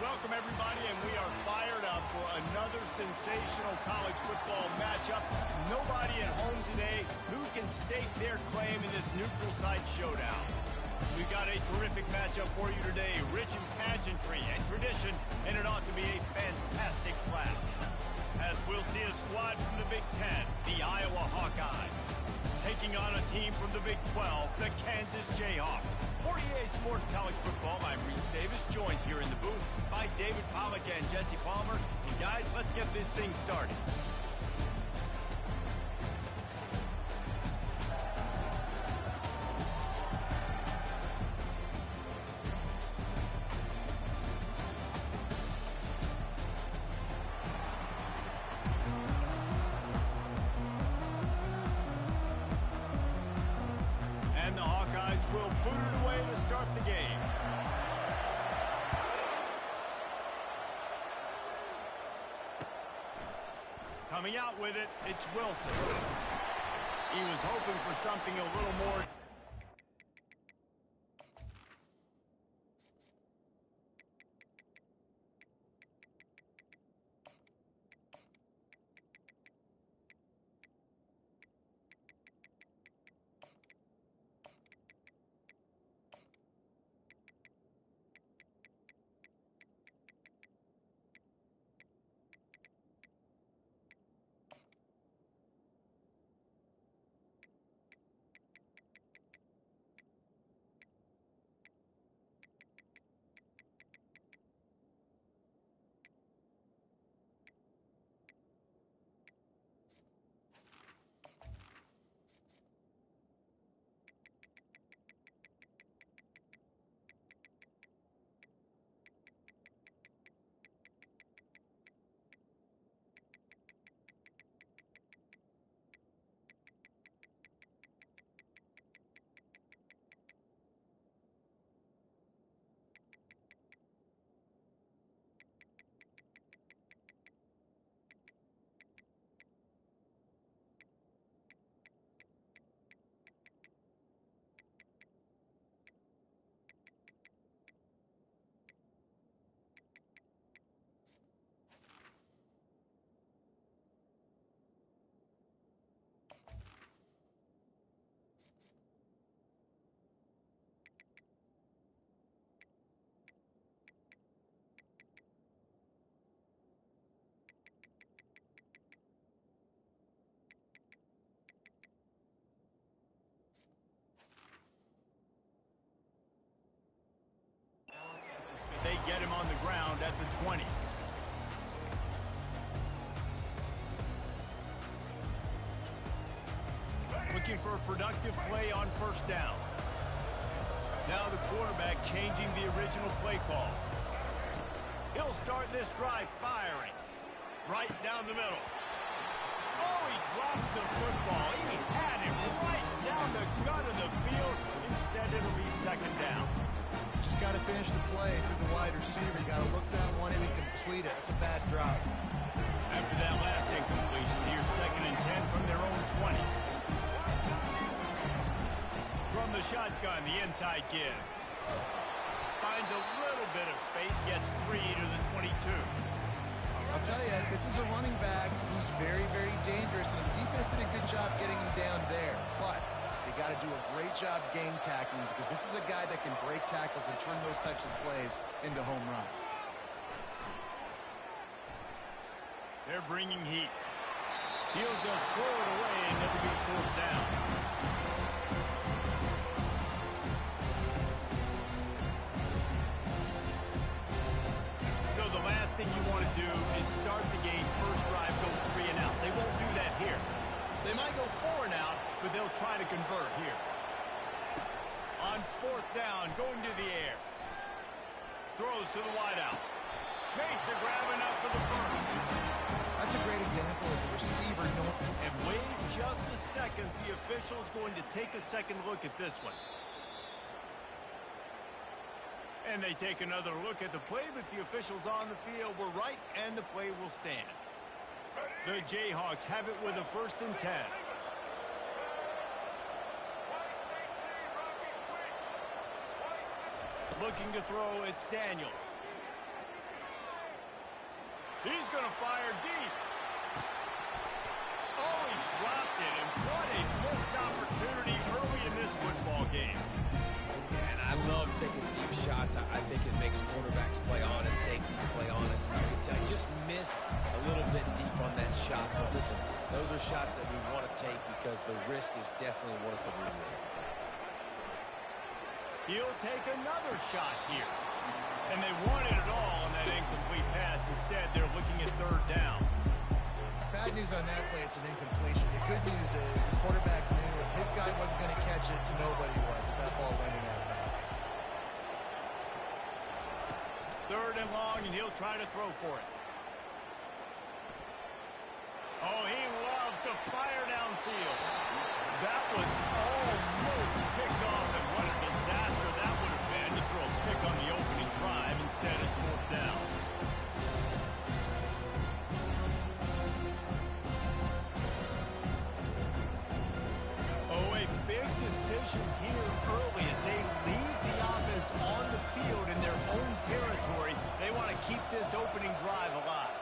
Welcome, everybody, and we are fired up for another sensational college football matchup. Nobody at home today who can stake their claim in this neutral site showdown. We've got a terrific matchup for you today, rich in pageantry and tradition, and it ought to be a fantastic clash. As we'll see a squad from the Big Ten, the Iowa Hawkeyes, taking on a team from the Big 12, the Kansas Jayhawks. For EA Sports College Football, I'm Reese Davis, joined here in the booth by David Pollack and Jesse Palmer. And guys, let's get this thing started. And the Hawkeyes will boot it away to start the game. Coming out with it, it's Wilson. He was hoping for something a little more. They get him on the ground at the 20. Looking for a productive play on first down. Now the quarterback changing the original play call. He'll start this drive firing. Right down the middle. Oh, he drops the football. He had it right down the gut of the field. Instead, it'll be second down. Just got to finish the play for the wide receiver. Got to look that one in and complete it. It's a bad drop. After that last incompletion, here's 2nd and 10 from their own 20. From the shotgun, the inside give. Finds a little bit of space, gets 3 to the 22. I'll tell you, this is a running back who's very, very dangerous, and the defense did a good job getting him down there. But they got to do a great job game tackling because this is a guy that can break tackles and turn those types of plays into home runs. They're bringing heat. He'll just throw it away and it'll be 4th down. So the last thing you want to do is start the game first drive, go 3 and out. They won't do that here. They might go 4 and out, but they'll try to convert here. On 4th down, going to the air. Throws to the wideout. Makes a grab enough for the first. That's a great example of the receiver. And wait just a second. The official's going to take a second look at this one. And they take another look at the play, but the officials on the field were right, and the play will stand. The Jayhawks have it with a 1st and 10. Looking to throw, it's Daniels. He's going to fire deep. Oh, he dropped it, and what a missed opportunity early in this football game. And I love taking deep shots. I think it makes quarterbacks play honest, safeties play honest. You can tell he just missed a little bit deep on that shot. But listen, those are shots that we want to take because the risk is definitely worth the reward. He'll take another shot here. And they wanted it all on that incomplete pass. Instead, they're looking at third down. Bad news on that play, it's an incompletion. The good news is the quarterback knew if his guy wasn't going to catch it, nobody was with that ball landing out of bounds. Third and long, and he'll try to throw for it. Oh, he loves to fire downfield. That was almost picked off, and what a disaster that would have been to throw a pick on the opening drive. Instead, it's fourth down. Decision here early as they leave the offense on the field in their own territory. They want to keep this opening drive alive.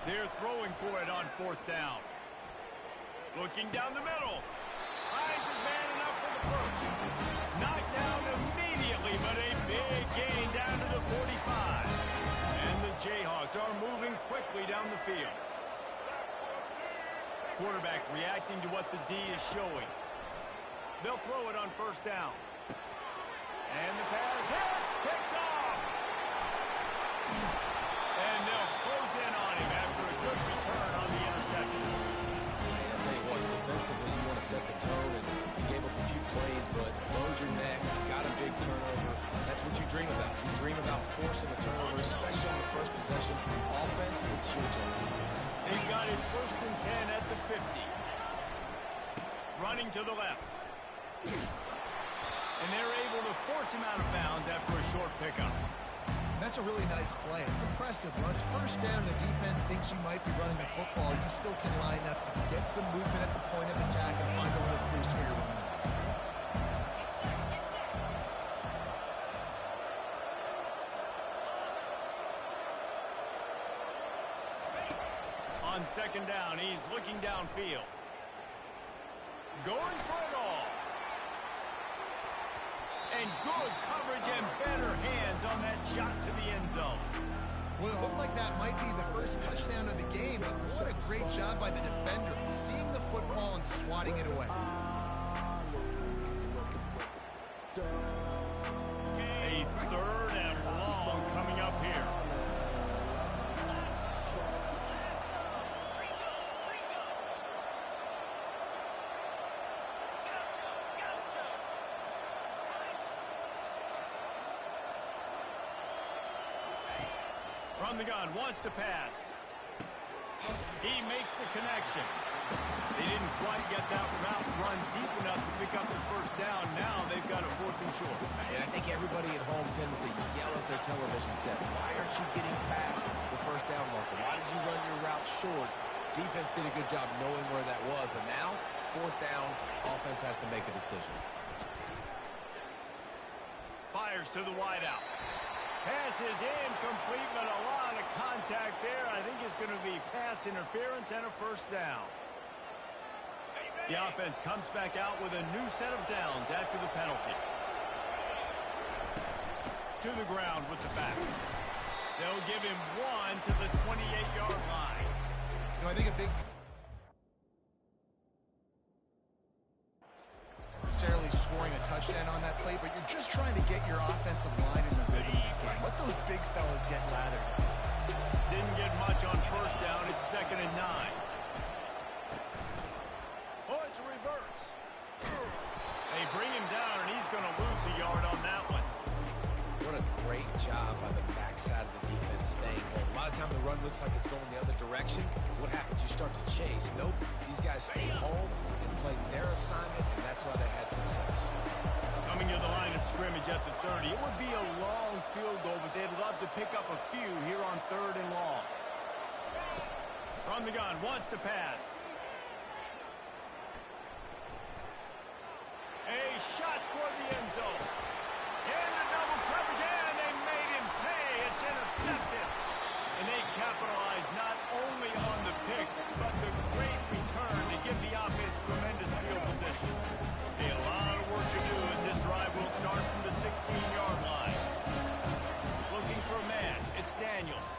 They're throwing for it on fourth down. Looking down the middle. Finds his man enough for the first. Knocked down immediately, but a big gain down to the 45. And the Jayhawks are moving quickly down the field. Quarterback reacting to what the D is showing. They'll throw it on first down. And the pass hits, picked off. And they'll close in on him after a good return on the interception. Hey, I'll tell you what, defensively, you want to set the tone, and you gave up a few plays, but load your neck, got a big turnover. That's what you dream about. You dream about forcing a turnover, especially on the first possession. Offense, it's your turn. He got his first and 10 at the 50. Running to the left. And they're able to force him out of bounds after a short pickup. That's a really nice play. It's impressive. Once first down, the defense thinks you might be running the football. You still can line up, get some movement at the point of attack, and find a little crease for your running. On second down, he's looking downfield. Going for it all. And good coverage and better hands on that shot to the end zone. Well, it looked like that might be the first touchdown of the game, but what a great job by the defender, seeing the football and swatting it away. A third and long coming up here. From the gun, wants to pass. He makes the connection. They didn't quite get that route run deep enough to pick up the first down. Now they've got a fourth and short. And I think everybody at home tends to yell at their television set, why aren't you getting past the first down marker? Why did you run your route short? Defense did a good job knowing where that was, but now, fourth down, offense has to make a decision. Fires to the wideout. Pass is incomplete, but a lot of contact there. I think it's going to be pass interference and a first down. The offense comes back out with a new set of downs after the penalty. To the ground with the back. They'll give him one to the 28-yard line. You know, I think a big... necessarily scoring a touchdown on that play, but you're just trying to get your offensive line in the rhythm of the game. Let those big fellas get lathered. Didn't get much on first down. It's 2nd and 9. Oh, it's a reverse. They bring him down, and he's going to lose a yard on that one. What a great job by the backside of the defense staying home. A lot of time the run looks like it's going the other direction. What happens? You start to chase. Nope. These guys stay home and play their assignment, and that's why they had success. Coming to the line of scrimmage at the 30. It would be a long field goal, but they'd love to pick up a few here on 3rd and long. From the gun, wants to pass. A shot toward the end zone. Into double coverage, and they made him pay. It's intercepted. And they capitalize not only on the pick, but the great return to give the offense tremendous field position. A lot of work to do as this drive will start from the 16-yard line. Looking for a man. It's Daniels.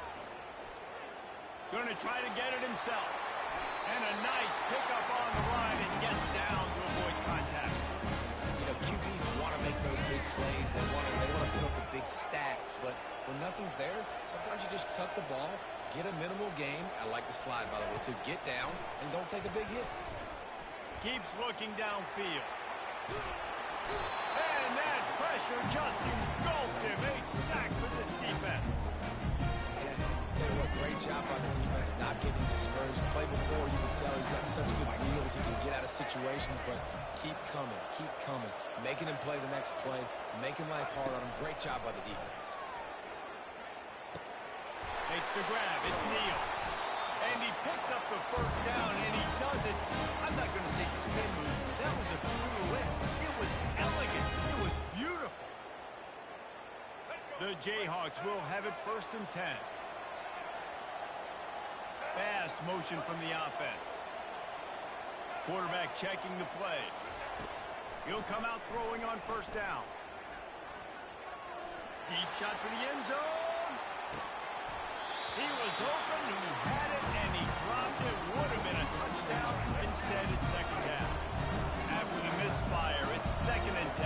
Going to try to get it himself. And a nice pickup on the line and gets down to avoid contact. You know, QBs want to make those big plays. They want to put up the big stats. But when nothing's there, sometimes you just tuck the ball, get a minimal gain. I like the slide, by the way, too. Get down and don't take a big hit. Keeps looking downfield. And that pressure just engulfed him. A sack for this defense. Yeah, tell you what, great job by the defense, not getting discouraged. Play before, you can tell he's got such good wheels. He can get out of situations, but keep coming, making him play the next play, making life hard on him. Great job by the defense. Makes the grab. It's Neal. And he picks up the first down, and he does it. I'm not going to say spin move. That was a pirouette. It was elegant. It was beautiful. The Jayhawks will have it 1st and 10. Fast motion from the offense. Quarterback checking the play. He'll come out throwing on 1st down. Deep shot for the end zone. He was open, he had it, and he dropped it. Would have been a touchdown. Instead, it's 2nd down. After the misfire, it's 2nd and 10.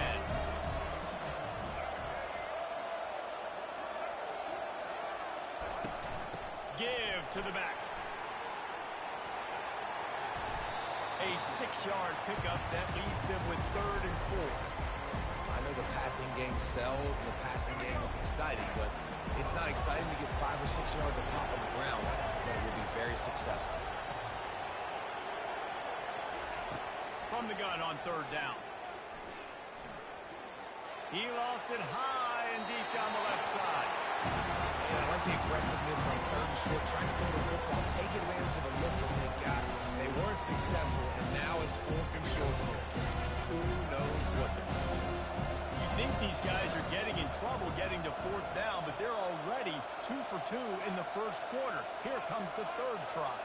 Give to the back. A 6-yard pickup that leaves them with 3rd and 4. I know the passing game sells and the passing game is exciting, but it's not exciting to get 5 or 6 yards of pop on the ground, but it will be very successful. From the gun on 3rd down. He lost it high and deep down the left side. And I like the aggressiveness on 3rd and short, trying to throw the football, take advantage of a look that they got. They weren't successful, and now it's 4th and short territory. Who knows what they're doing? You think these guys are getting in trouble getting to 4th down, but they're already 2 for 2 in the 1st quarter. Here comes the 3rd try.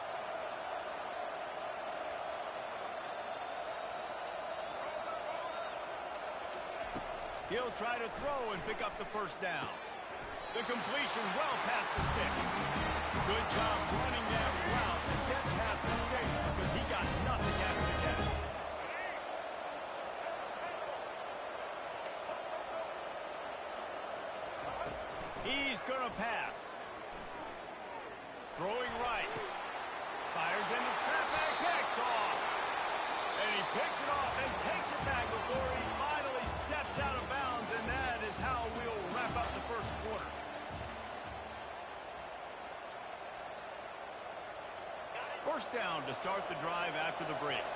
He'll try to throw and pick up the 1st down. The completion well past the sticks. Good job running that route to get past the sticks because he got nothing after the catch. He's going to pass. Throwing right. Fires into traffic. Picked off. And he picks it off and takes it back before he finally steps out of bounds. And that is how we'll wrap up the 1st quarter. First down to start the drive after the break.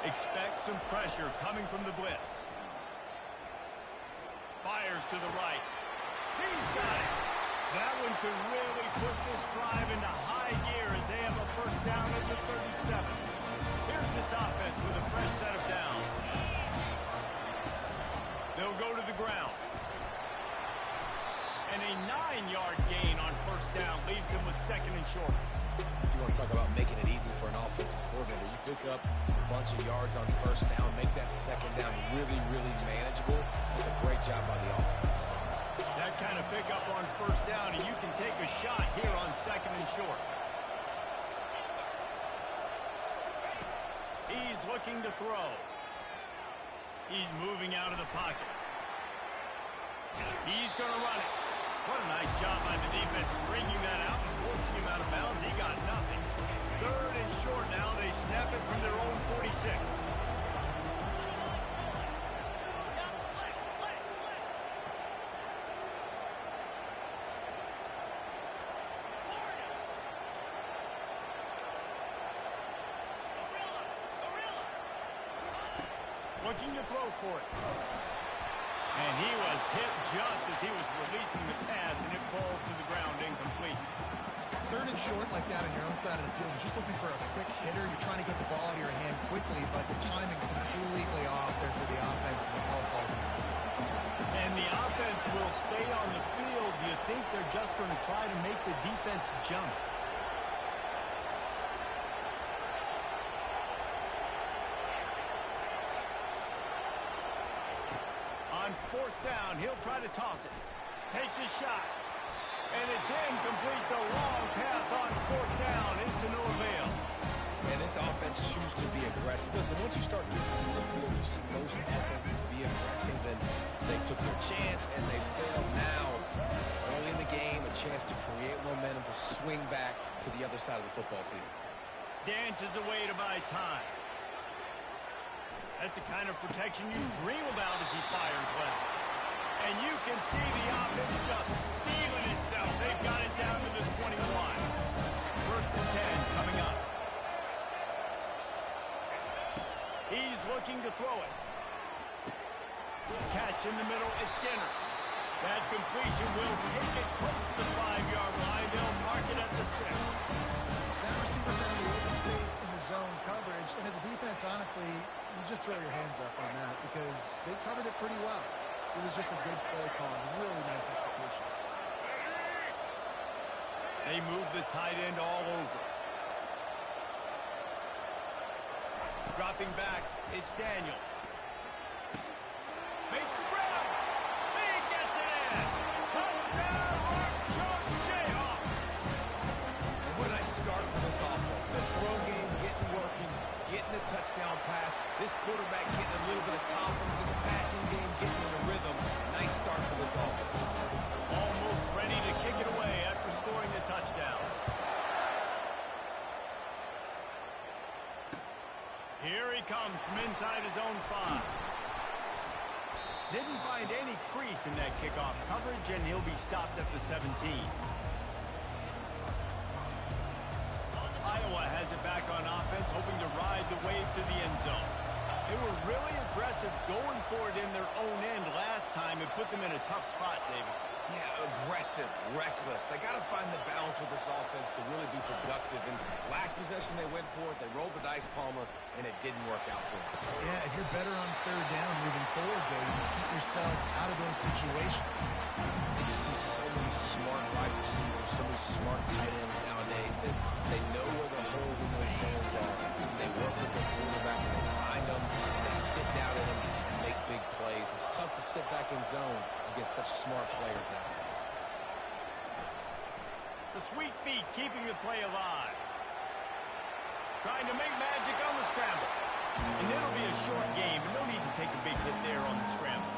Expect some pressure coming from the blitz. Fires to the right. He's got it. That one could really put this drive into high gear as they have a 1st down at the 37. Here's this offense with a fresh set of downs. They'll go to the ground. And a 9-yard gain on 1st down leaves him with 2nd and short. You want to talk about making it easy for an offensive coordinator. You pick up a bunch of yards on 1st down, make that 2nd down really, really manageable. That's a great job by the offense. That kind of pickup on 1st down, and you can take a shot here on 2nd and short. He's looking to throw. He's moving out of the pocket. He's going to run it. What a nice job by the defense, stringing that out and forcing him out of bounds. He got nothing. 3rd and short now. They snap it from their own 46. Looking to throw for it. And he was hit just as he was releasing the pass, and it falls to the ground incomplete. 3rd and short like that on your own side of the field. You're just looking for a quick hitter. You're trying to get the ball out of your hand quickly, but the timing completely off there for the offense, and the ball falls in. And the offense will stay on the field. Do you think they're just going to try to make the defense jump? On fourth down, he'll try to toss it. Takes a shot. And it's incomplete. The long pass on fourth down is to no avail. And this offense chooses to be aggressive. Listen, once you start getting to the field, you see most offenses be aggressive, and they took their chance, and they failed now. Early in the game, a chance to create momentum to swing back to the other side of the football field. Dances away to buy time. That's the kind of protection you dream about as he fires left. And you can see the offense just feeling itself. They've got it down to the 21. First and 10 coming up. He's looking to throw it. Catch in the middle. It's Skinner. That completion will take it close to the 5-yard line. They'll mark it at the 6. That receiver found the open space in the zone coverage. And as a defense, honestly, you just throw your hands up on that because they covered it pretty well. It was just a good play call. Really nice execution. They move the tight end all over. Dropping back, it's Daniels. Makes the grab. He gets it in. Touchdown, Ncaa. And what a nice start for this offense. The throw game getting working, getting the touchdown pass. This quarterback getting a little bit of confidence. This passing game getting in a rhythm. Nice start for this offense. Almost ready to kick it away after scoring the touchdown. Here he comes from inside his own 5. Didn't find any crease in that kickoff coverage, and he'll be stopped at the 17. Iowa has it back on offense, hoping to ride the wave to the end zone. They were really aggressive going for it in their own end last time and put them in a tough spot, David. Yeah, aggressive, reckless. They got to find the balance with this offense to really be productive. And last possession they went for it. They rolled the dice, Palmer, and it didn't work out for them. Yeah, if you're better on third down moving forward, though, you keep yourself out of those situations. And you see so many smart wide receivers, so many smart tight ends nowadays that they know where the holes in those zones are. They work with their quarterback, and they find them, and they sit down in them and make big plays. It's tough to sit back in zone against such smart players nowadays. The sweet feet keeping the play alive. Trying to make magic on the scramble. And it'll be a short game, and no need to take a big hit there on the scramble.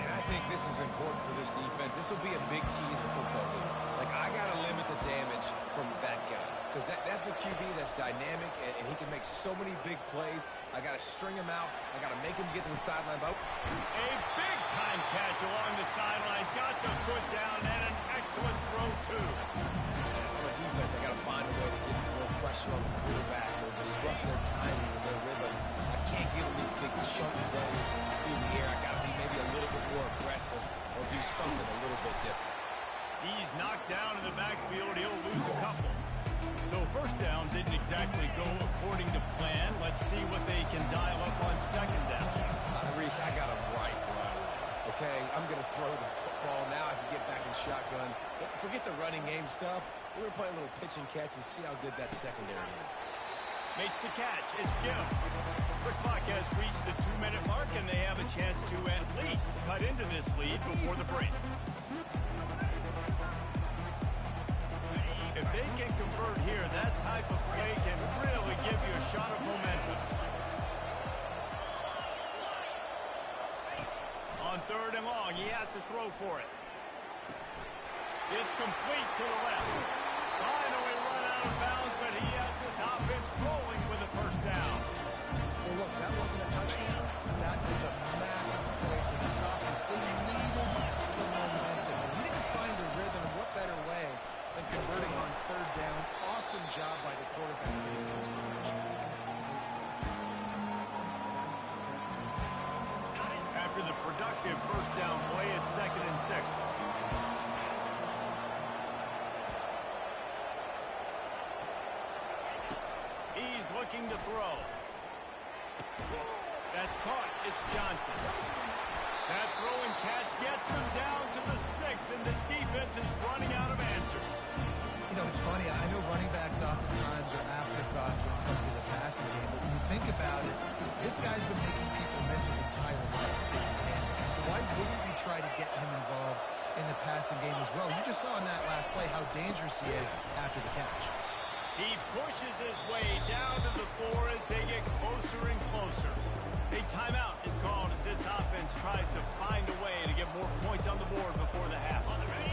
And I think this is important for this defense. This will be a big key in the football game. Like, I got to limit the damage from that guy. Because that's a QB that's dynamic, and he can make so many big plays. I got to string him out. I got to make him get to the sideline. A big-time catch along the sidelines. Got the foot down, and an excellent throw, too. On the defense, I got to find a way to get some more pressure on the quarterback or disrupt their timing and their rhythm. I can't give them these big chunky plays through the air. I got to be maybe a little bit more aggressive or do something a little bit different. He's knocked down in the backfield. He'll lose a couple. So first down didn't exactly go according to plan. Let's see what they can dial up on second down. Reese, I got him right. Okay, I'm going to throw the football. Now I can get back in shotgun. Forget the running game stuff. We're going to play a little pitch and catch and see how good that secondary is. Makes the catch. It's Gill. The clock has reached the 2-minute mark, and they have a chance to at least cut into this lead before the break. If they can convert here, that type of play can really give you a shot of momentum. On third and long, he has to throw for it. It's complete to the left. Finally run out of bounds, but he has this offense rolling with a first down. Well, look, that wasn't a touchdown. That is a massive play for this offense. They needed some momentum. They needed to find a rhythm. What better way than converting on third down? Awesome job by the quarterback getting those position. After the productive first down play, it's 2nd and 6. He's looking to throw. That's caught. It's Johnson. That throw and catch gets them down to the 6, and the defense is running out of answers. You know, it's funny. I know running backs oftentimes are afterthoughts when it comes to the passing game, but when you think about it, this guy's been making people miss his entire life taking handbacks. So why wouldn't we try to get him involved in the passing game as well? You just saw in that last play how dangerous he is after the catch. He pushes his way down to the 4 as they get closer and closer. A timeout is called as this offense tries to find a way to get more points on the board before the half.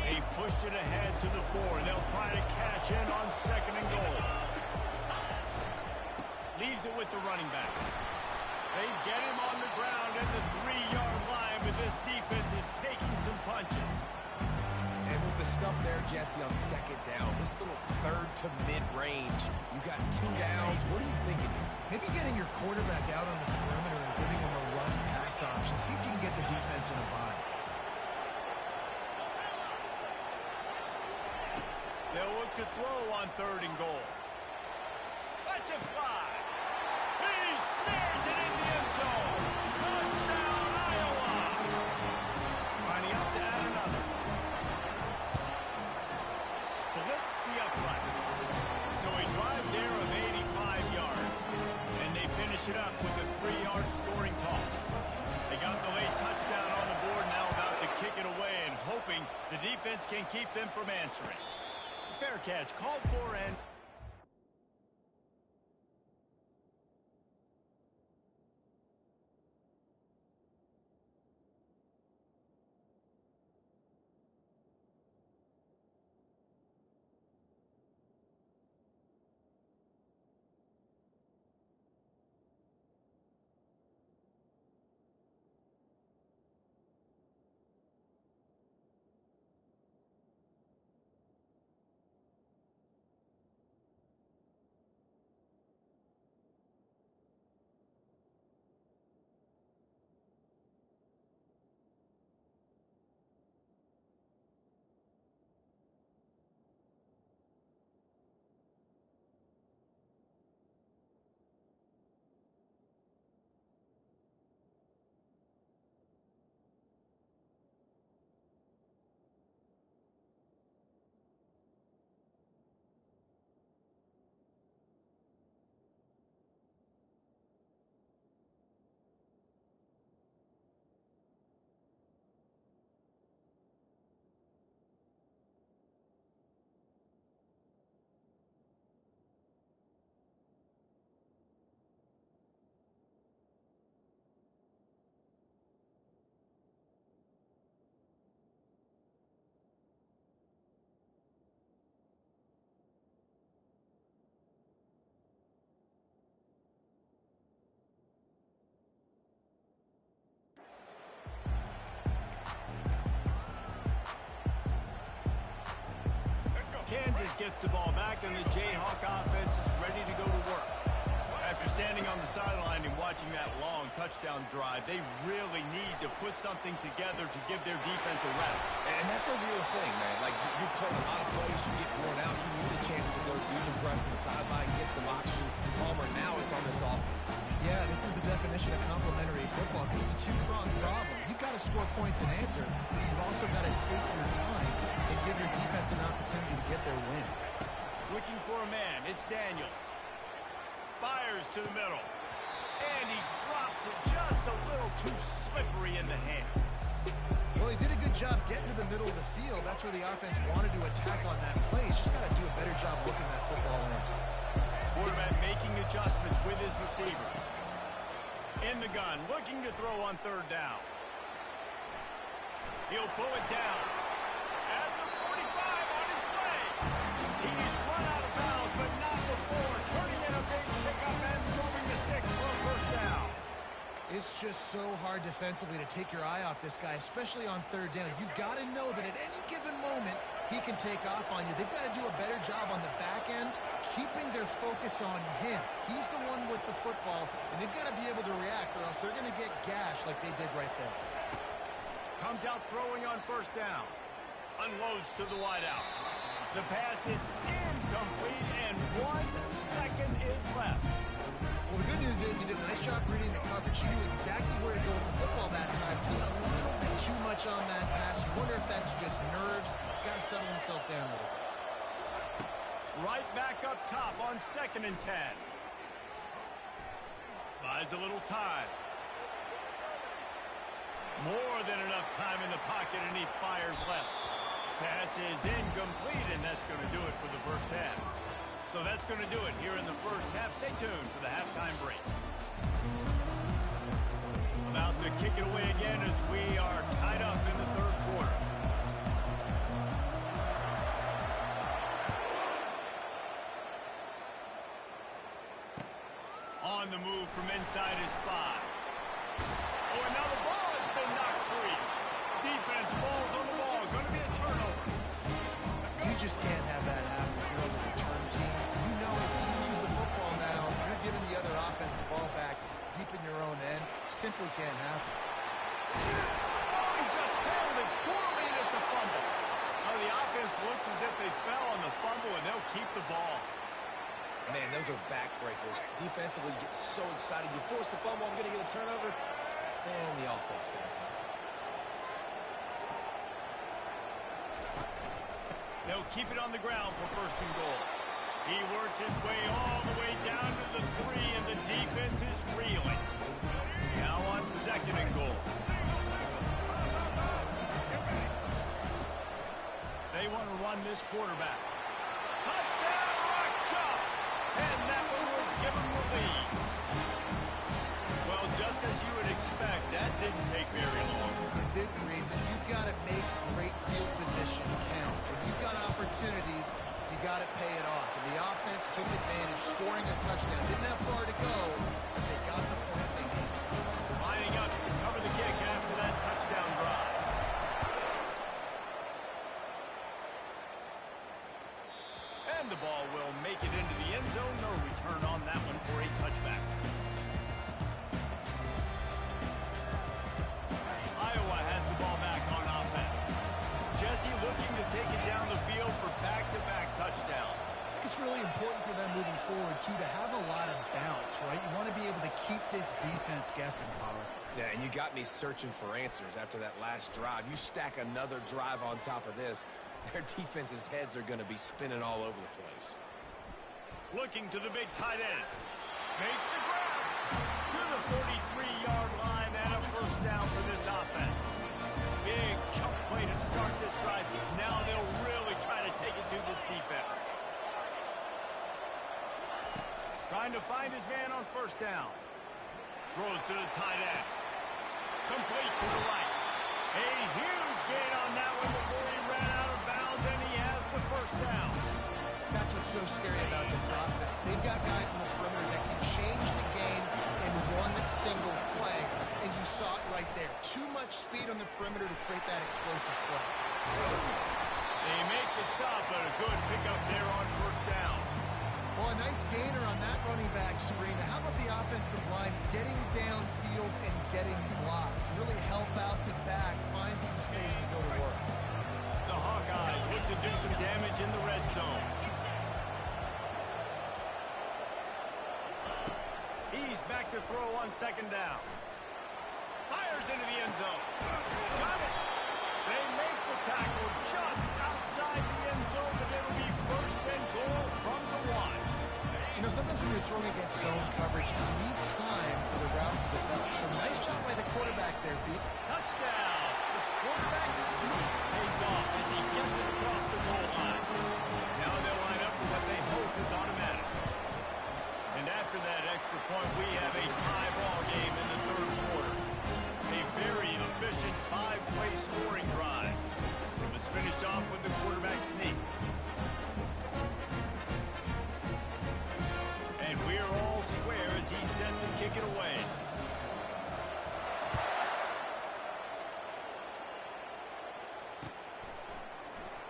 They've pushed it ahead to the 4, and they'll try to cash in on 2nd and goal. Leaves it with the running back. They get him on the ground at the 3-yard line, but this defense is taking some punches. And with the stuff there, Jesse, on 2nd down, this little 3rd to mid-range, you got 2 downs. What are you thinking here? Maybe getting your quarterback out on the perimeter and giving him a run-pass option. See if you can get the defense in a bind. They'll look to throw on 3rd and goal. Let's it fly. He snares it in the end zone. Touchdown, Iowa. Lining up to add another. Splits the uprights. So a drive there of 85 yards. And they finish it up with a 3-yard scoring toss. They got the late touchdown on the board, now about to kick it away and hoping the defense can keep them from answering. Fair catch, called for, and Kansas gets the ball back, and the Jayhawk offense is ready to go to work. After standing on the sideline and watching that long touchdown drive, they really need to put something together to give their defense a rest. And that's a real thing, man. Like, you play a lot of plays, you get worn out, you need a chance to go deep and press on the sideline, get some oxygen. Palmer, now it's on this offense. Yeah, this is the definition of complementary football because it's a two-pronged problem. You've got to score points and answer, but you've also got to take your time and give your defense an opportunity to get their win. Looking for a man, it's Daniels. Fires to the middle. And he drops it just a little too slippery in the hands. Well, he did a good job getting to the middle of the field. That's where the offense wanted to attack on that play. He's just got to do a better job looking that football in. Quarterback making adjustments with his receivers. In the gun, looking to throw on 3rd down. He'll pull it down. At the 45 on his way. He's run out of bounds, but not before. Turning in a big pickup and moving the sticks for a 1st down. It's just so hard defensively to take your eye off this guy, especially on 3rd down. You've got to know that at any given moment, he can take off on you. They've got to do a better job on the back end, keeping their focus on him. He's the one with the football, and they've got to be able to react, or else they're going to get gashed like they did right there. Comes out throwing on 1st down. Unloads to the wideout. The pass is incomplete, and 1 second is left. Well, the good news is he did a nice job reading the coverage. He knew exactly where to go with the football that time. Just a little bit too much on that pass. You wonder if that's just nerves. He's got to settle himself down a little bit. Right back up top on 2nd and 10. Buys a little time. More than enough time in the pocket, and he fires left. Pass is incomplete, and that's going to do it for the first half. So that's going to do it here in the first half. Stay tuned for the halftime break. About to kick it away again as we are tied up in the third quarter. On the move from inside his 5. Oh, and now the ball has been knocked free. Defense falls on the ball. Going to be a turnover. You just can't have that happen if you're on the return team. You know if you lose the football now, you're giving the other offense the ball back deep in your own end. Simply can't happen. Oh, he just handled it poorly, and it's a fumble. Oh, the offense looks as if they fell on the fumble, and they'll keep the ball. Man, those are backbreakers. Defensively, you get so excited. You force the fumble, I'm going to get a turnover, and the offense fails. They'll keep it on the ground for 1st and goal. He works his way all the way down to the 3, and the defense is reeling. Now on 2nd and goal. They want to run this quarterback. Touchdown, Ncaa! And that one will give him the lead. Well, just as you would expect, that didn't take very long. It didn't, Reese. You've got to make great field position count. When you've got opportunities, you got to pay it off. And the offense took advantage, scoring a touchdown. Didn't have far to go, but they got the points they needed. Lining up to cover the kick after that touchdown drive. And the ball will make it into the end zone. No return on that one for a touchback. Iowa has the ball back on offense. Jesse looking to take it down the field for back-to-back touchdowns. I think it's really important for them moving forward, too, to have a lot of bounce, right? You want to be able to keep this defense guessing, Collar. Yeah, and you got me searching for answers after that last drive. You stack another drive on top of this, their defense's heads are going to be spinning all over the place. Looking to the big tight end. Makes the grab to the 43-yard line and a 1st down for this offense. Big chunk play to start this drive. Now they'll really try to take it to this defense. Trying to find his man on 1st down. Throws to the tight end. Complete to the right. A huge gain on that one before he ran out of bounds, and he has the 1st down. That's what's so scary about this offense. They've got guys in the perimeter that can change the game in one single play, and you saw it right there. Too much speed on the perimeter to create that explosive play. They make the stop, but a good pickup there on 1st down. Well, a nice gainer on that running back, Serena. How about the offensive line getting downfield and getting blocks to really help out the back, find some space to go to work? The Hawkeyes look to do some damage in the red zone. He's back to throw on 2nd down. Fires into the end zone. Got it. They make the tackle just outside the end zone, but it'll be 1st and goal from the 1. You know, sometimes when you're throwing against zone coverage, you need time for the routes to develop. So nice job by the quarterback there, Pete. Touchdown. The quarterback sneak pays off as he gets it across the goal line. Now they'll line up for what they hope is automatic. And after that extra point, we have a tie ball game in the 3rd quarter. A very efficient 5-play scoring drive. It was finished off with the quarterback sneak. And we're all square as he's set to kick it away.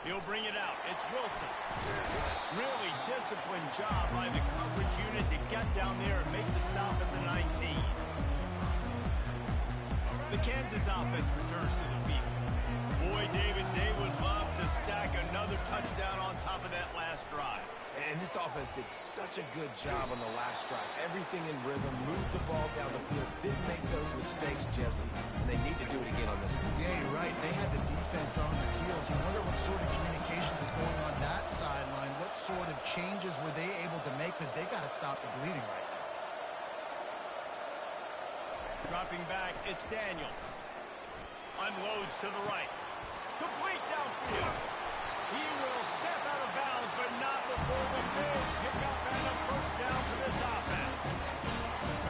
He'll bring it out. It's Wilson. Really disciplined job by the coverage unit to get down there and make the stop at the 19. The Kansas offense returns to the field. Boy, David, they would love to stack another touchdown on top of that last drive. And And this offense did such a good job on the last drive. Everything in rhythm, moved the ball down the field, didn't make those mistakes, Jesse, and they need to do it again on this one. Yeah, you're right. They had the defense on their heels. You wonder what sort of communication was going on that sideline. What sort of changes were they able to make, because they got to stop the bleeding right now. Dropping back, it's Daniels. Unloads to the right. Complete downfield. He will step out of bounds, but not before the big pickup and a first down for this offense.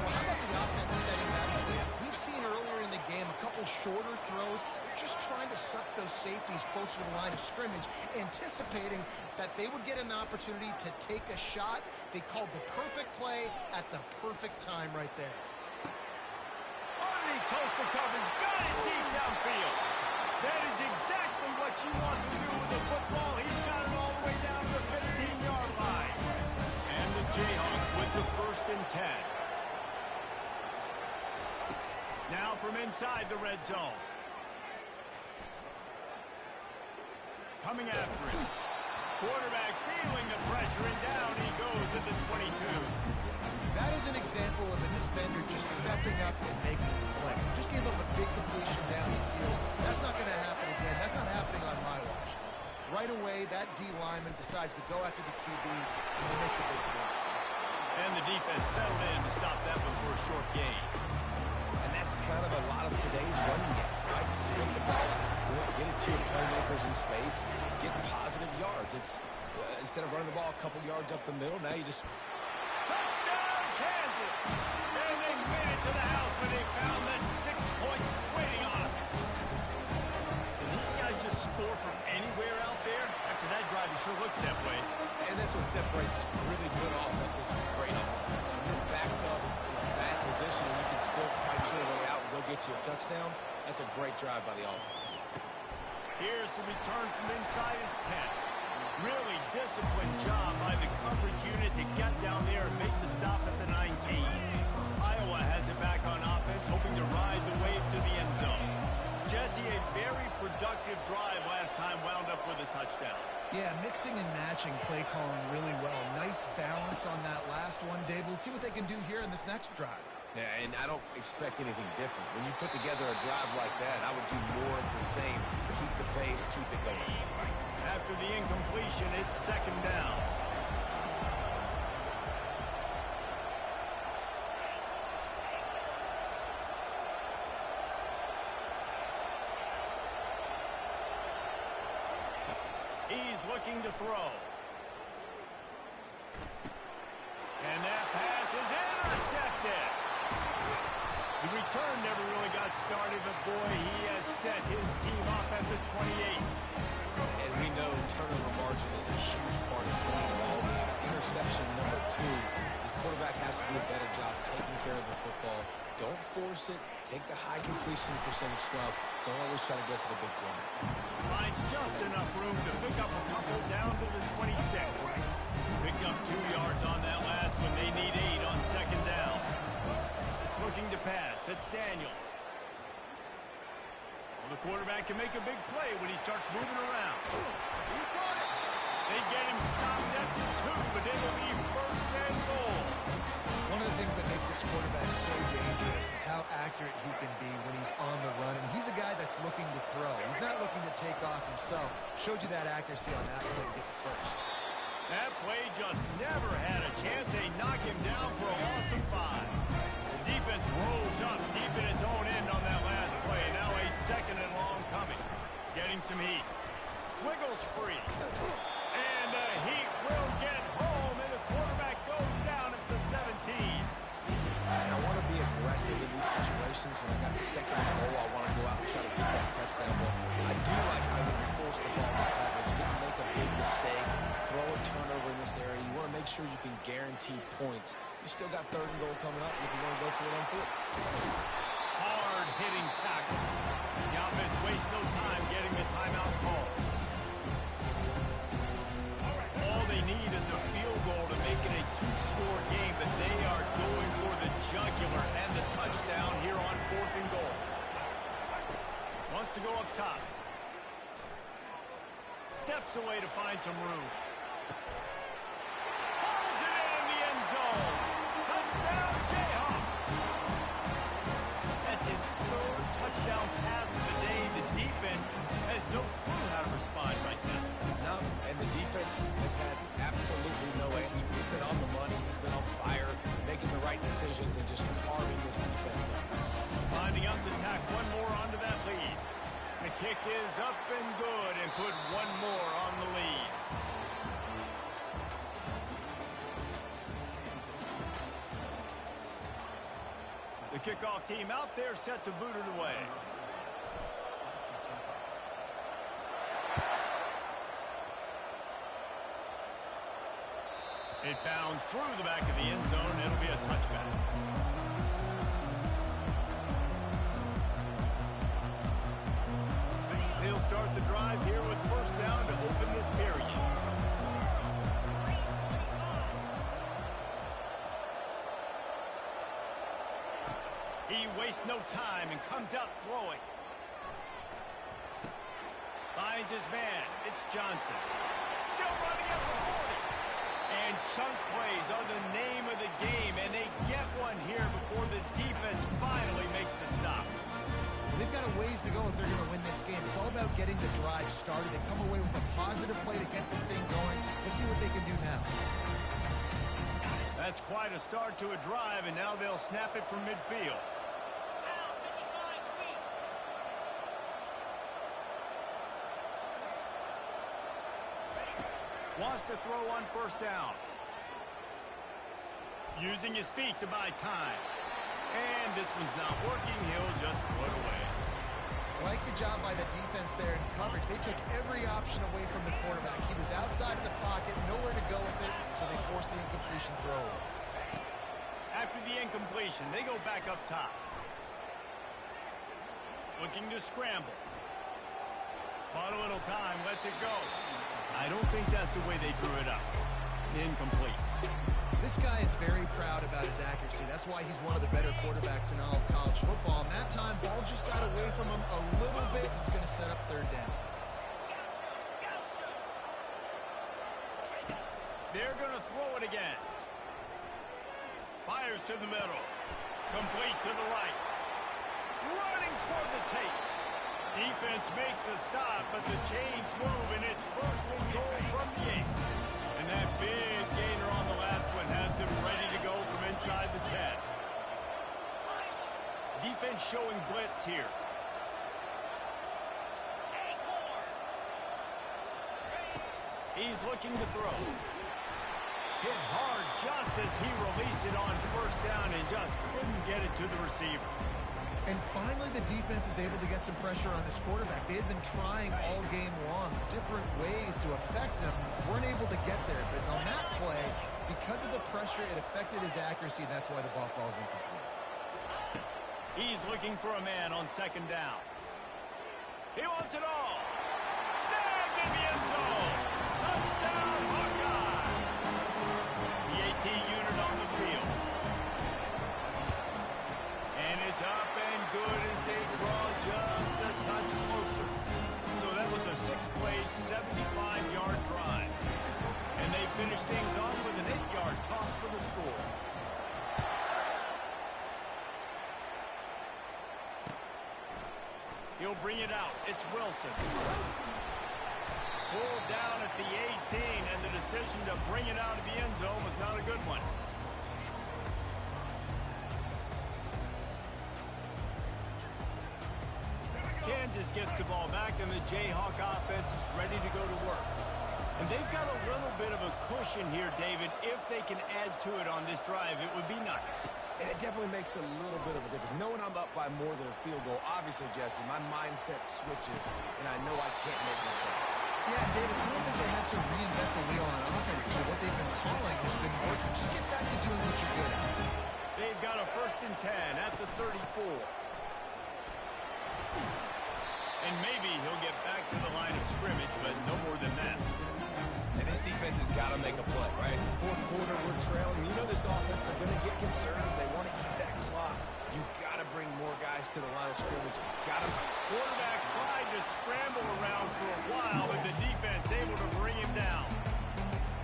Well, how about the offense setting that play up? We've seen earlier in the game a couple shorter throws. They're just trying to suck those safeties closer to the line of scrimmage, anticipating that they would get an opportunity to take a shot. They called the perfect play at the perfect time right there. Underneath toasted coverage, got it deep downfield. That is exactly what you want to do with the football. He's got it all the way down to the 15-yard line. And the Jayhawks with the 1st and 10. Now from inside the red zone. Coming after him. Quarterback feeling the pressure, and down he goes at the 22. That is an example of a defender just stepping up and making a play. Just gave up a big completion down the field. That's not going to happen again. That's not happening on my watch. Right away, that D lineman decides to go after the QB, and he makes a big play. And the defense settled in to stop that one for a short gain. And that's kind of a lot of today's running game, right? Split the ball out, get it to your playmakers in space, get positive yards. It's instead of running the ball a couple yards up the middle, now you just... Touchdown, Kansas! And they made it to the house when they found that 6 points waiting on them. Can these guys just score from anywhere out there? After that drive, it sure looks that way. And that's what separates really good offenses from great offenses. When you're backed up in a bad position and you can still fight your way out and go get you a touchdown, that's a great drive by the offense. Here's the return from inside his 10. Really disciplined job by the coverage unit to get down there and make the stop at the 19. Iowa has it back on offense, hoping to ride the wave to the end zone. Jesse, a very productive drive last time, wound up with a touchdown. Yeah, mixing and matching play calling really well. Nice balance on that last one, Dave. Let's see what they can do here in this next drive. Yeah, and I don't expect anything different. When you put together a drive like that, I would do more of the same. Keep the pace, keep it going. After the incompletion, it's 2nd down. He's looking to throw. And that pass is intercepted. The return never really got started, but boy, he has set his team up at the 28. And we know turnover margin is a huge part of winning ball games. Interception number 2. His quarterback has to do a better job taking care of the football. Don't force it. Take the high completion percentage stuff. Don't always try to go for the big play. Finds just enough room to pick up a couple down to the 26. Picked up 2 yards on that last one. They need 8 on 2nd down. Looking to pass. It's Daniels. Well, the quarterback can make a big play when he starts moving around. He got it. They get him stopped at the 2, but it'll be 1st and goal. One of the things that makes this quarterback so dangerous is how accurate he can be when he's on the run. And he's a guy that's looking to throw. He's not looking to take off himself. Showed you that accuracy on that play to get the first. That play just never had a chance. They knock him down for a loss of 5. The defense rolls up deep in its own end on that last play. Now a 2nd and long coming. Getting some heat. Wiggles free. And the heat will get home, and the quarterback goes down at the 17. And I want to be aggressive in these situations. When I got 2nd and goal, I want to go out and try to get that touchdown. But I do like how you force the ball in coverage. Didn't make a big mistake. Throw a turnover in this area. You want to make sure you can guarantee points. You still got 3rd and goal coming up if you want to go for it on 4th. Hard-hitting tackle. The offense wastes no time getting the timeout call. All they need is a field goal to make it a 2-score game, but they are going for the jugular and the touchdown here on 4th and goal. Wants to go up top. Steps away to find some room. kickoff team out there set to boot it away. It bounds through the back of the end zone. It'll be a touchback. They'll start the drive here with first down to open this period. He wastes no time and comes out throwing. Finds his man. It's Johnson. Still running at the 40. And chunk plays are the name of the game, and they get one here before the defense finally makes the stop. They've got a ways to go if they're going to win this game. It's all about getting the drive started. They come away with a positive play to get this thing going. Let's see what they can do now. That's quite a start to a drive, and now they'll snap it from midfield. Wants to throw on first down. Using his feet to buy time. And this one's not working. He'll just throw it away. Like the job by the defense there in coverage. They took every option away from the quarterback. He was outside of the pocket, nowhere to go with it, so they forced the incompletion throw. After the incompletion, they go back up top. Looking to scramble. Bought a little time, lets it go. I don't think that's the way they drew it up. Incomplete. This guy is very proud about his accuracy. That's why he's one of the better quarterbacks in all of college football. And that time, ball just got away from him a little bit. He's going to set up third down. They're going to throw it again. Fires to the middle. Complete to the right. Running toward the tape. Defense makes a stop, but the chains move, and it's first and goal from the 8. And that big gainer on the last one has them ready to go from inside the 10. Defense showing blitz here. He's looking to throw. Hit hard just as he released it on first down and just couldn't get it to the receiver. And finally, the defense is able to get some pressure on this quarterback. They had been trying all game long, different ways to affect him. Weren't able to get there. But on that play, because of the pressure, it affected his accuracy, and that's why the ball falls incomplete. He's looking for a man on second down. He wants it all. Snagged in the end zone. Touchdown, Hawkeye. The 18 unit on the field. And it's up and good as they draw just a touch closer. So that was a 6-play, 75-yard drive. And they finish things on with an 8-yard toss for the score. He'll bring it out. It's Wilson. Pulled down at the 18, and the decision to bring it out of the end zone was not a good one. Kansas gets the ball back, and the Jayhawk offense is ready to go to work. And they've got a little bit of a cushion here, David. If they can add to it on this drive, it would be nice. And it definitely makes a little bit of a difference. Knowing I'm up by more than a field goal, obviously, Jesse, my mindset switches, and I know I can't make mistakes. Yeah, David, I don't think they have to reinvent the wheel on offense here. What they've been calling has been working. Just get back to doing what you're good at. They've got a 1st and 10 at the 34. And maybe he'll get back to the line of scrimmage, but no more than that. And this defense has got to make a play, right? It's the 4th quarter, we're trailing. You know this offense, they're going to get conservative. They want to keep that clock. You got to bring more guys to the line of scrimmage. Got to. Quarterback tried to scramble around for a while, but the defense able to bring him down.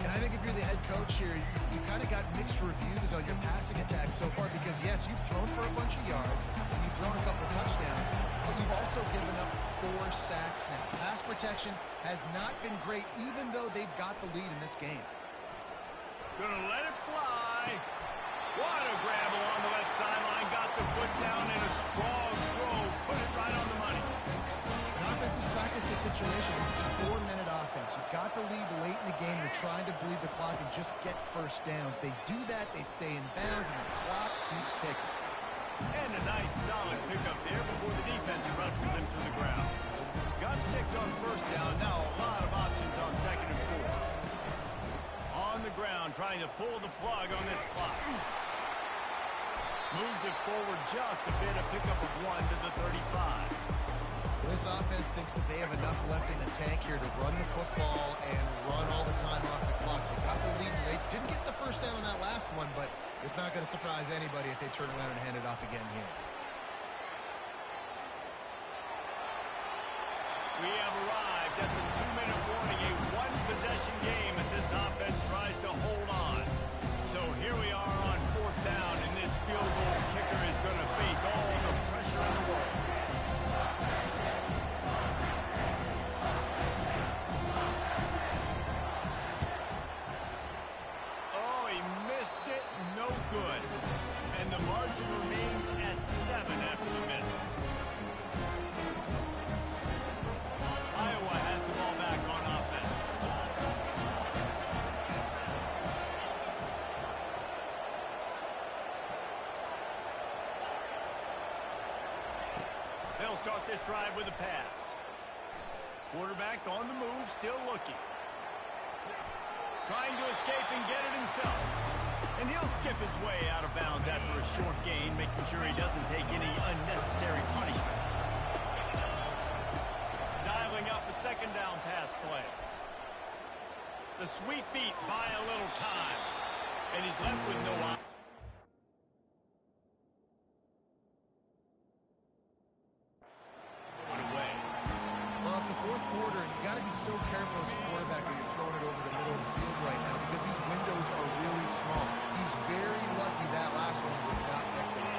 And I think if you're the head coach here, you kind of got mixed reviews on your passing attack so far because, yes, you've thrown for a bunch of yards, and you've thrown a couple touchdowns, but you've also given up 4 sacks now. Pass protection has not been great, even though they've got the lead in this game. Gonna let it fly. What a grab along the left sideline. Got the foot down in a strong throw. Put it right on the money. And offense has practiced the situation. This is 4-minute offense. You've got the lead late in the game. You're trying to bleed the clock and just get first downs. They do that, they stay in bounds, and the clock keeps ticking. And a nice solid pickup there before the defense wrestles him to the ground. Got 6 on first down. Now a lot of options on second and 4. On the ground, trying to pull the plug on this clock. Moves it forward just a bit, a pickup of 1 to the 35. This offense thinks that they have enough left in the tank here to run the football and run all the time off the clock. They got the lead late. Didn't get the first down on that last one, but it's not going to surprise anybody if they turn around and hand it off again here. We have arrived at the 2-minute warning, a one-possession game as this offense tries to hold on. So here we are on 4th down, and this field goal kicker is going to face all the pressure in the world. Oh, he missed it. No good. And the margin remains at 7 after the minute. Iowa has the ball back on offense. They'll start this drive with a pass. Quarterback on the move, still looking. Trying to escape and get it himself. And he'll skip his way out of bounds after a short gain, making sure he doesn't take any unnecessary punishment. Dialing up a second down pass play. The sweet feet buy a little time. And he's left with no option. Well, it's the 4th quarter, and you got to be so careful as a quarterback when you're throwing it over the middle of the field right now because these windows are really small. He's very lucky that last one was not picked up.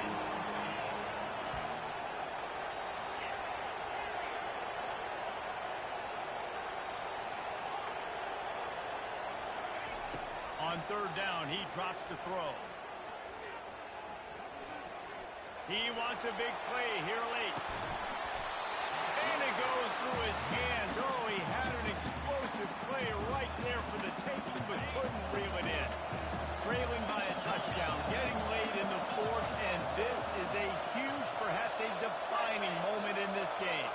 On 3rd down, he drops to throw. He wants a big play here late. And it goes through his hands. Oh, he had an explosive play right there for the taking, but couldn't reel it in. Trailing by a touchdown, getting late in the 4th, and this is a huge, perhaps a defining moment in this game.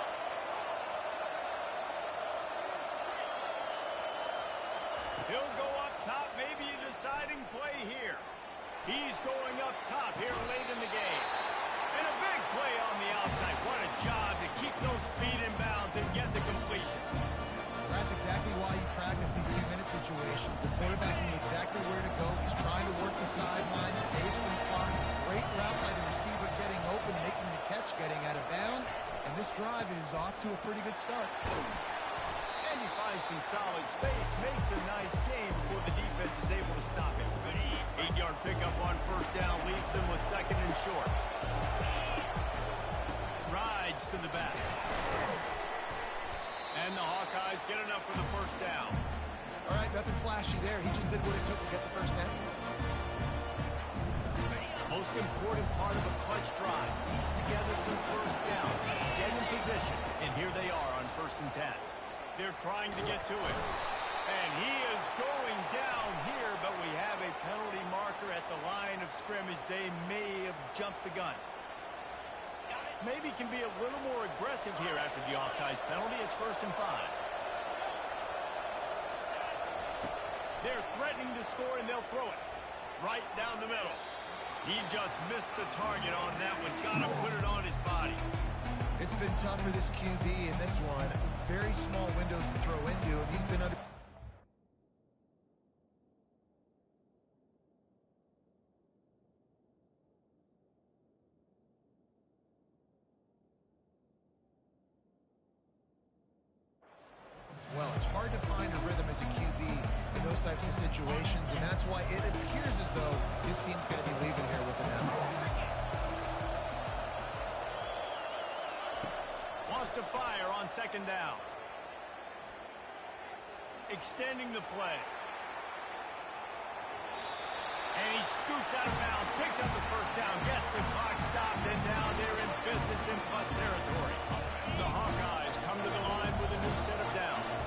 He'll go up top, maybe a deciding play here. He's going up top here late in the game. And a big play on the outside. What a job to keep those feet in bounds and get the completion. That's exactly why you practice these 2-minute situations. The quarterback knew exactly where to go. He's trying to work the sideline, save some clock. Great route by the receiver getting open, making the catch, getting out of bounds. And this drive is off to a pretty good start. And he finds some solid space, makes a nice game before the defense is able to stop him. 8-yard pickup on 1st down, leaves him with 2nd and short. Rides to the back. And the Hawkeyes get enough for the 1st down. All right, nothing flashy there. He just did what it took to get the 1st down. Most important part of a clutch drive. Piece together some 1st downs. Get in position. And here they are on 1st and 10. They're trying to get to it. And he is going down here, but we have a penalty marker at the line of scrimmage. They may have jumped the gun. Maybe can be a little more aggressive here after the offsides penalty. It's 1st and 5. They're threatening to score, and they'll throw it right down the middle. He just missed the target on that one. Got to put it on his body. It's been tough for this QB in this one. Very small windows to throw into, and he's been under... Well, it's hard to find a rhythm as a QB in those types of situations, and that's why it appears as though his team's going to be leaving here with an F. Wants to fire on 2nd down. Extending the play. And he scoots out of bounds, picks up the 1st down, gets the clock stopped, and now they're in business in plus territory. The Hawkeyes come to the line with a new set of downs.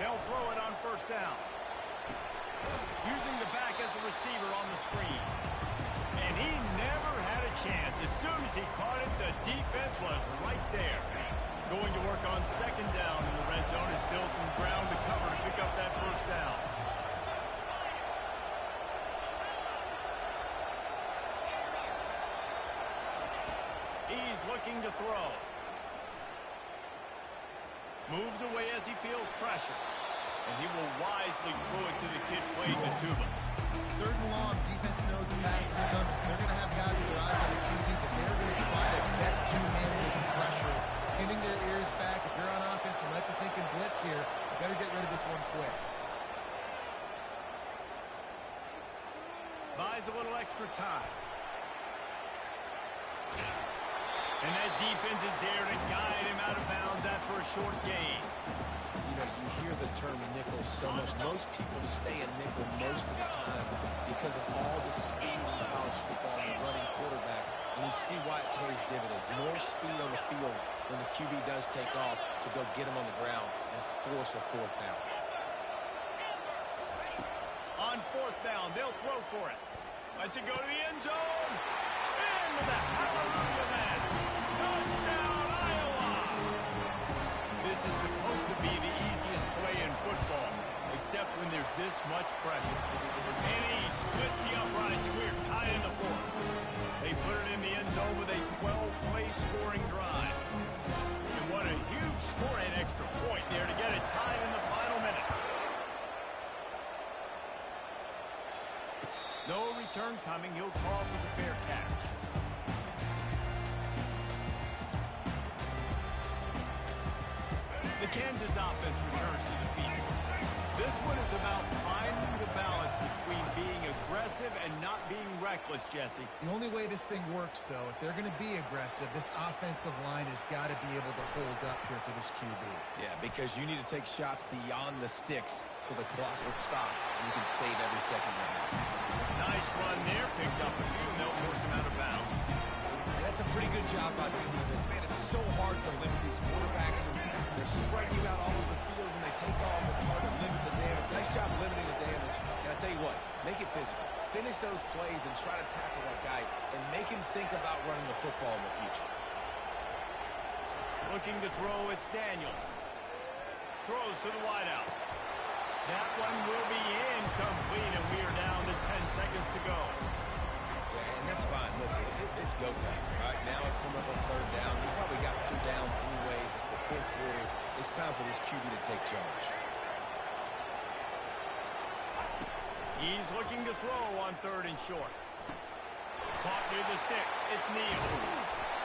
They'll throw it on 1st down. Using the back as a receiver on the screen. And he never had a chance. As soon as he caught it, the defense was right there. Going to work on second down in the red zone. Is still some ground to cover to pick up that first down. He's looking to throw. Moves away as he feels pressure. And he will wisely throw it to the kid playing the tuba. Third and long, defense knows the pass is coming, so they're going to have guys with their eyes on the QB, but they're going to try to get two-handed with the pressure, pinning their ears back. If you're on offense, you might be thinking blitz here. You better get rid of this one quick. Buys a little extra time. And that defense is there to guide him out of bounds after a short gain. You know, you hear the term nickel so much. Most people stay in nickel most of the time because of all the speed in college football and running quarterback. And you see why it pays dividends. More speed on the field when the QB does take off to go get him on the ground and force a fourth down. On fourth down, they'll throw for it. Let's it go to the end zone. Into the hallelujah man. Touchdown, Iowa! This is supposed to be the easiest play in football, except when there's this much pressure. And he splits the uprights, and we're tied in the fourth. They put it in the end zone with a 12-play scoring drive. And what a huge score and extra point there to get it tied in the final minute. No return coming. He'll call for the fair catch. The Kansas offense returns to the field. This one is about finding the balance between being aggressive and not being reckless, Jesse. The only way this thing works, though, if they're going to be aggressive, this offensive line has got to be able to hold up here for this QB. Yeah, because you need to take shots beyond the sticks so the clock will stop and you can save every second you have. Nice run there. Picks up a few, and they'll force him out of bounds. That's a pretty good job by this defense. Man, it's so hard to limit these quarterbacks, and they're spreading you out all over the field. When they take off, it's hard to limit the damage. Nice job limiting the damage. And I tell you what, make it physical. Finish those plays and try to tackle that guy and make him think about running the football in the future. Looking to throw, it's Daniels. Throws to the wideout. That one will be incomplete, and we are down to 10 seconds to go. Yeah, and that's fine. Listen, it's go time. Right now it's coming up on third down. We probably got 2 downs anyways. It's the fourth quarter. It's time for this QB to take charge. He's looking to throw on third and short. Caught near the sticks. It's Neal.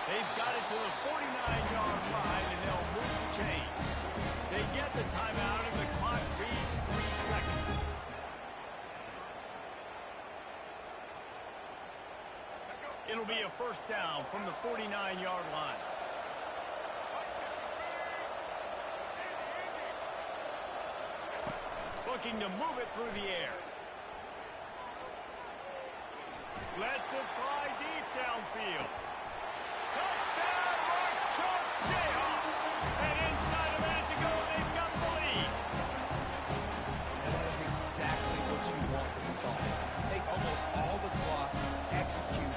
They've got it to the 49-yard line, and they'll move the chain. They get the timeout, and the clock reads 3 seconds. It'll be a first down from the 49-yard line. Looking to move it through the air. Lets it fly deep downfield. Touchdown, Mark Chalk Jayhawk. And inside a minute to go, they've got the lead. And that is exactly what you want from this offense. Take almost all the clock, execute,